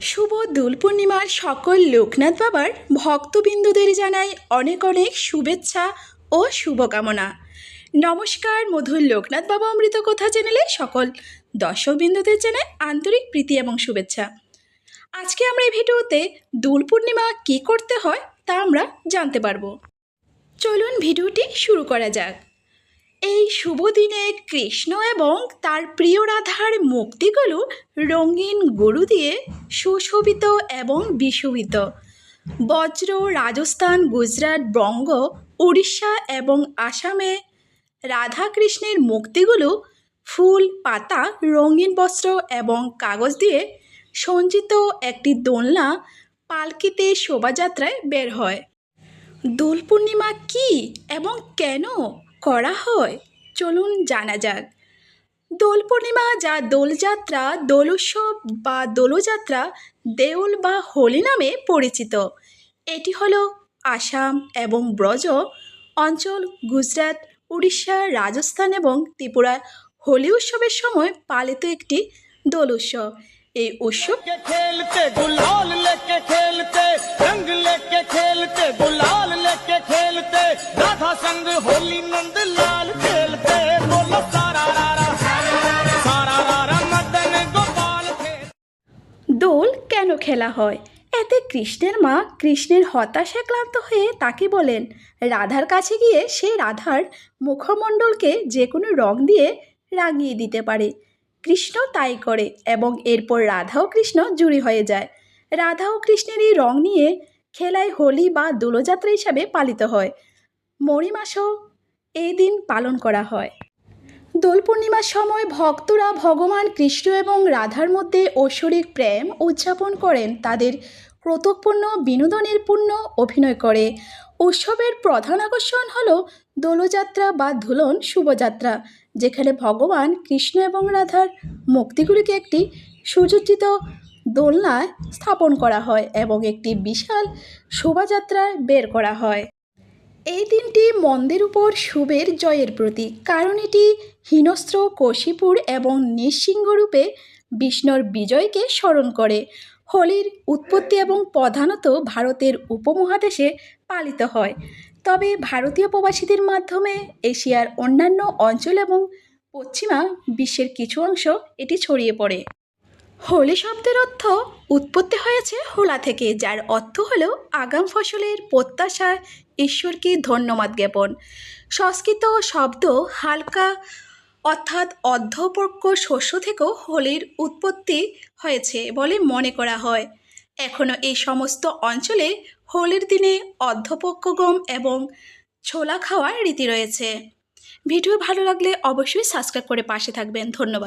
শুভ দোল পূর্ণিমার সকল লোকনাথ বাবার ভক্তবৃন্দদের জানাই অনেক অনেক শুভেচ্ছা ও শুভকামনা। নমস্কার, মধুর লোকনাথ বাবা অমৃত কথা চ্যানেলে সকল দর্শকবৃন্দদের জানাই আন্তরিক প্রীতি এবং শুভেচ্ছা। আজকে আমরা এই ভিডিওতে দোল পূর্ণিমা কী করতে হয় তা আমরা জানতে পারবো। চলুন ভিডিওটি শুরু করা যাক। এই শুভ দিনে কৃষ্ণ এবং তার প্রিয় রাধার মূর্তিগুলো রঙিন গরু দিয়ে সুশোভিত এবং বিশোভিত। বজ্র, রাজস্থান, গুজরাট, বঙ্গ, উড়িষ্যা এবং আসামে রাধাকৃষ্ণের মূর্তিগুলো ফুল, পাতা, রঙিন বস্ত্র এবং কাগজ দিয়ে সজ্জিত একটি দোলনা পালকিতে শোভাযাত্রায় বের হয়। দোল পূর্ণিমা কী এবং কেন করা হয় চলুন জানা যাক। দোল পূর্ণিমা, যা দোলযাত্রা, দোল উৎসব বা দোলযাত্রা, দেউল বা হোলি নামে পরিচিত, এটি হলো আসাম এবং ব্রজ অঞ্চল, গুজরাট, উড়িষ্যা, রাজস্থান এবং ত্রিপুরা হোলি উৎসবের সময় পালিত একটি দোল উৎসব। এই উৎসব खेलते गुलाल लेके खेलते रंग लेके खेलते गुलाल लेके खेलते राधा संग होली नंद लाल खेलते बोलो सारा रारा मदन गोपाल দোল কেন খেলা হয়? এতে কৃষ্ণের মা কৃষ্ণের হতাশায় ক্লান্ত হয়ে তাকে বলেন রাধার কাছে গিয়ে সে রাধার মুখমণ্ডলকে যে কোনো রং দিয়ে রাঙিয়ে দিতে পারে। কৃষ্ণ তাই করে এবং এরপর রাধা ও কৃষ্ণ জুড়ি হয়ে যায়। রাধা ও কৃষ্ণের এই রং নিয়ে খেলায় হোলি বা দোলযাত্রা হিসাবে পালিত হয়। মৌরি মাসেও এই দিন পালন করা হয়। দোল পূর্ণিমার সময় ভক্তরা ভগবান কৃষ্ণ এবং রাধার মধ্যে ঐশ্বরিক প্রেম উদযাপন করেন। তাদের ক্রতোপূর্ণ বিনোদনের পূর্ণ অভিনয় করে। উৎসবের প্রধান আকর্ষণ হল দোলযাত্রা বা ধুলন শুভযাত্রা, যেখানে ভগবান কৃষ্ণ এবং রাধার মূর্তিগুলিকে একটি সুসজ্জিত দোলনায় স্থাপন করা হয় এবং একটি বিশাল শোভাযাত্রায় বের করা হয়। এই দিনটি মন্দের উপর শুভের জয়ের প্রতীক, কারণ এটি হিংস্র কশিপুর এবং নৃসিংহরূপে বিষ্ণুর বিজয়কে স্মরণ করে। হোলির উৎপত্তি এবং প্রধানত ভারতের উপমহাদেশে পালিত হয়, তবে ভারতীয় প্রবাসীদের মাধ্যমে এশিয়ার অন্যান্য অঞ্চল এবং পশ্চিমা বিশ্বের কিছু অংশ এটি ছড়িয়ে পড়ে। হোলি শব্দের অর্থ উৎপত্তি হয়েছে হোলা থেকে, যার অর্থ হলো আগাম ফসলের প্রত্যাশায় ঈশ্বরকে ধন্যবাদ জ্ঞাপন। সংস্কৃত শব্দ হালকা অর্থাৎ অর্ধপক্ষ শস্য থেকেও হোলির উৎপত্তি হয়েছে বলে মনে করা হয়। এখনও এই সমস্ত অঞ্চলে হোলির দিনে অর্ধপক্ষ গম এবং ছোলা খাওয়ার রীতি রয়েছে। ভিডিও ভালো লাগলে অবশ্যই সাবস্ক্রাইব করে পাশে থাকবেন। ধন্যবাদ।